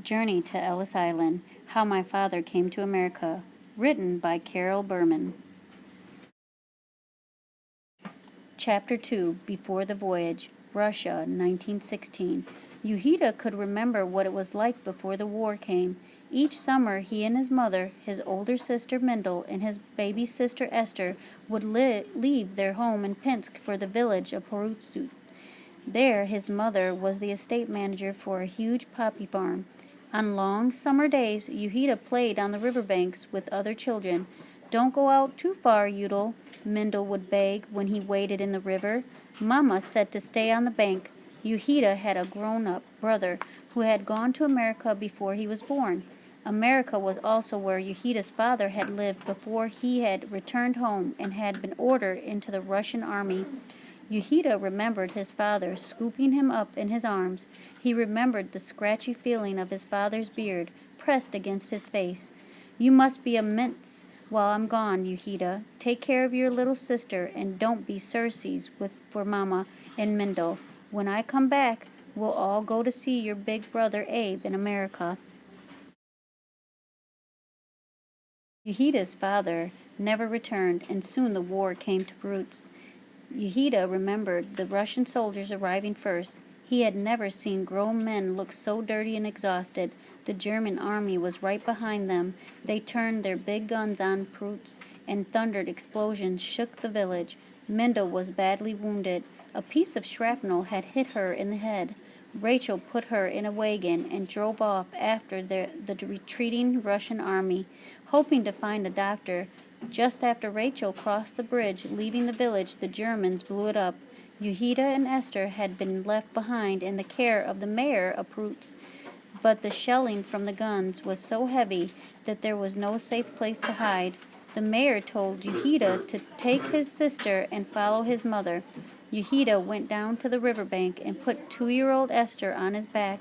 Journey to Ellis Island, How My Father Came to America, written by Carol Berman. Chapter 2, Before the Voyage, Russia, 1916. Yehida could remember what it was like before the war came. Each summer he and his mother, his older sister Mindel, and his baby sister Esther would leave their home in Pinsk for the village of Porutsu. There his mother was the estate manager for a huge poppy farm. On long summer days Yehida played on the river banks with other children. "Don't go out too far, Udal," Mindel would beg when he waded in the river. Mama said to stay on the bank. Yehida had a grown-up brother who had gone to America before he was born. America was also where Yehida's father had lived before he had returned home and had been ordered into the Russian army. Yehida remembered his father scooping him up in his arms. He remembered the scratchy feeling of his father's beard pressed against his face. "You must be a minx while I'm gone, Yehida. Take care of your little sister and don't be Circes for Mama and Mindel. When I come back, we'll all go to see your big brother Abe in America." Yehida's father never returned, and soon the war came to Brutz. Yehida remembered the Russian soldiers arriving first. He had never seen grown men look so dirty and exhausted. The German army was right behind them. They turned their big guns on Prutz, and thundered explosions shook the village. Mindel was badly wounded. A piece of shrapnel had hit her in the head. Rachel put her in a wagon and drove off after the retreating Russian army, hoping to find a doctor. Just after Rachel crossed the bridge, leaving the village, the Germans blew it up. Yehida and Esther had been left behind in the care of the mayor of Prutz, but the shelling from the guns was so heavy that there was no safe place to hide. The mayor told Yehida to take his sister and follow his mother. Yehida went down to the river bank and put 2-year-old Esther on his back.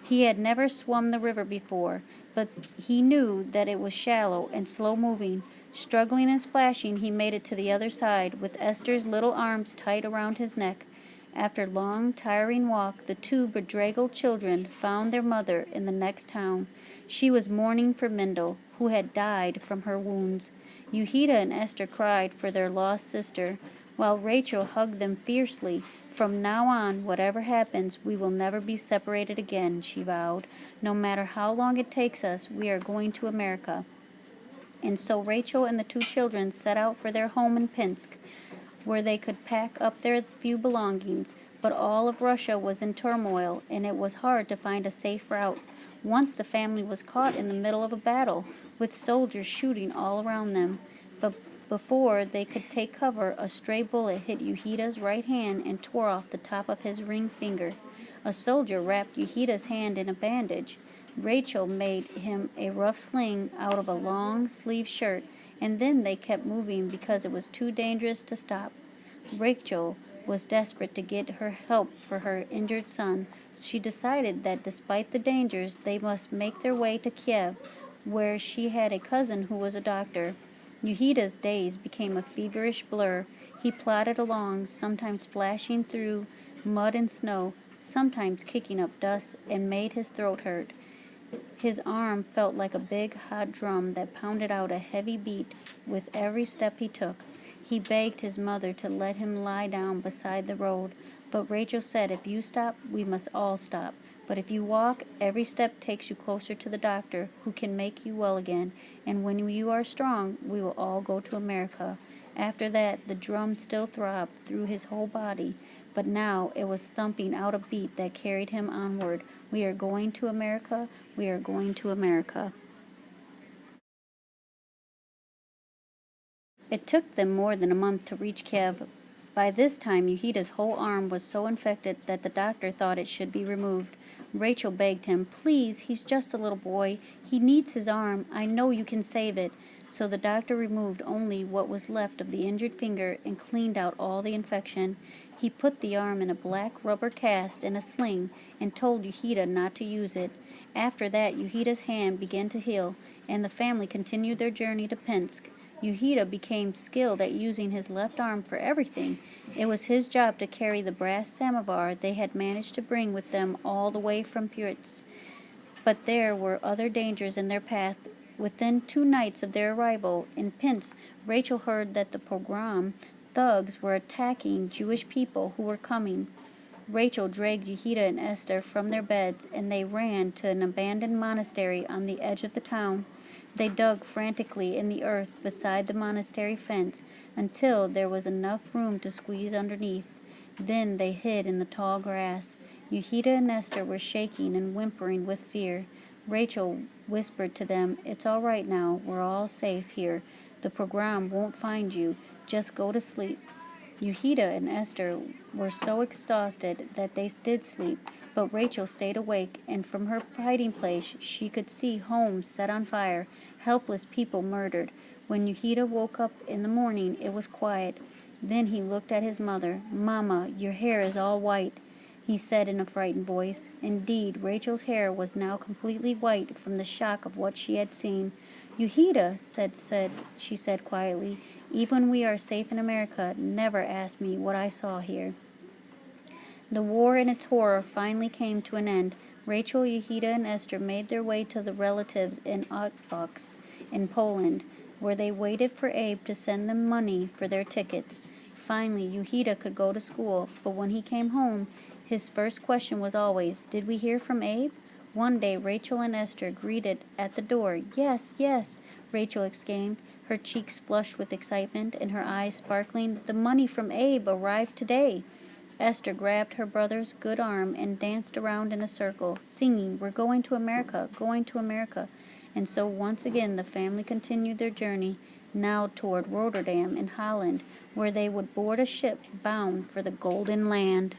He had never swum the river before, but he knew that it was shallow and slow-moving. Struggling and splashing, he made it to the other side, with Esther's little arms tight around his neck. After a long, tiring walk, the two bedraggled children found their mother in the next town. She was mourning for Mindel, who had died from her wounds. Yehida and Esther cried for their lost sister, while Rachel hugged them fiercely. "From now on, whatever happens, we will never be separated again," she vowed. "No matter how long it takes us, we are going to America." And so Rachel and the two children set out for their home in Pinsk, where they could pack up their few belongings. But all of Russia was in turmoil, and it was hard to find a safe route. Once the family was caught in the middle of a battle, with soldiers shooting all around them. But before they could take cover, a stray bullet hit Yehida's right hand and tore off the top of his ring finger. A soldier wrapped Yehida's hand in a bandage. Rachel made him a rough sling out of a long-sleeved shirt, and then they kept moving because it was too dangerous to stop. Rachel was desperate to get her help for her injured son. She decided that despite the dangers, they must make their way to Kiev, where she had a cousin who was a doctor. Yehida's days became a feverish blur. He plodded along, sometimes splashing through mud and snow, sometimes kicking up dust and made his throat hurt. His arm felt like a big hot drum that pounded out a heavy beat with every step he took. He begged his mother to let him lie down beside the road, but Rachel said, "If you stop, we must all stop. But if you walk, every step takes you closer to the doctor who can make you well again, and when you are strong, we will all go to America." After that, the drum still throbbed through his whole body, but now it was thumping out a beat that carried him onward. "We are going to America. We are going to America." It took them more than a month to reach Kiev. By this time, Yehida's whole arm was so infected that the doctor thought it should be removed. Rachel begged him, "Please, he's just a little boy. He needs his arm. I know you can save it." So the doctor removed only what was left of the injured finger and cleaned out all the infection. He put the arm in a black rubber cast in a sling and told Yehida not to use it. After that, Yehida's hand began to heal, and the family continued their journey to Pinsk. Yehida became skilled at using his left arm for everything. It was his job to carry the brass samovar they had managed to bring with them all the way from Puritz. But there were other dangers in their path. Within 2 nights of their arrival in Pinsk, Rachel heard that the pogrom thugs were attacking Jewish people who were coming. Rachel dragged Yehida and Esther from their beds, and they ran to an abandoned monastery on the edge of the town. They dug frantically in the earth beside the monastery fence until there was enough room to squeeze underneath. Then they hid in the tall grass. Yehida and Esther were shaking and whimpering with fear. Rachel whispered to them, "It's all right now. We're all safe here. The pogrom won't find you. Just go to sleep." Yehida and Esther were so exhausted that they did sleep, but Rachel stayed awake, and from her hiding place she could see homes set on fire, helpless people murdered. When Yehida woke up in the morning, it was quiet. Then he looked at his mother. "Mama, your hair is all white," he said in a frightened voice. Indeed, Rachel's hair was now completely white from the shock of what she had seen. "Yehida," she said quietly, "even when we are safe in America, never ask me what I saw here." The war and its horror finally came to an end. Rachel, Yehida, and Esther made their way to the relatives in Otvox in Poland, where they waited for Abe to send them money for their tickets. Finally, Yehida could go to school, but when he came home, his first question was always, "Did we hear from Abe?" One day Rachel and Esther greeted at the door. "Yes, yes," Rachel exclaimed, her cheeks flushed with excitement and her eyes sparkling. "The money from Abe arrived today." Esther grabbed her brother's good arm and danced around in a circle, singing, "We're going to America, going to America." And so once again the family continued their journey, now toward Rotterdam in Holland, where they would board a ship bound for the Golden Land.